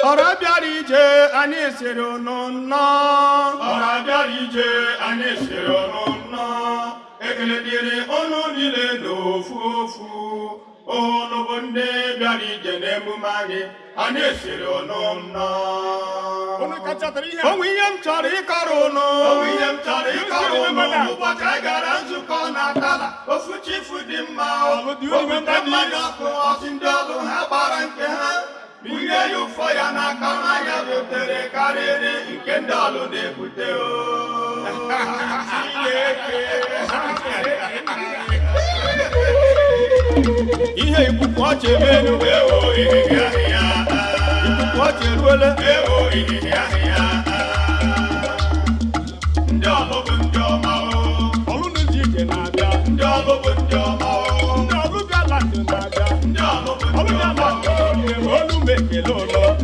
ọra bịara ije anyị siri unu nnọọ ọra bịara ije anyị siri unu nnọọ ekele dịrị unu niile n'ofu ofu unu bụ ndị bịara ije n'emume anyị siri unu nnọọ onwe ihe m chọrọ ịkọrọ unu ụbọchị anyị gara nzukọ n'Akala ofu chifu dị mma obodo mmadụ ọkụ ọsị ndị ọlụ ha gbara nke ha bunye ya ụfọ ya n'aka n'anya butere karịrị nke ndị ọlụ na-ebute ihe ikuku ọchị emelu ikuku ọchị eruole ndị ọlụ bụ ndị ọma ọlụ n'ezi ije na-abịa ndị ọlụ bụ ndị ọma ndị ọlụ bịa latụ na-abịa ndị ọlụ bụ ọlụ ndị bịa ọma latụ olu m ekele ụlọ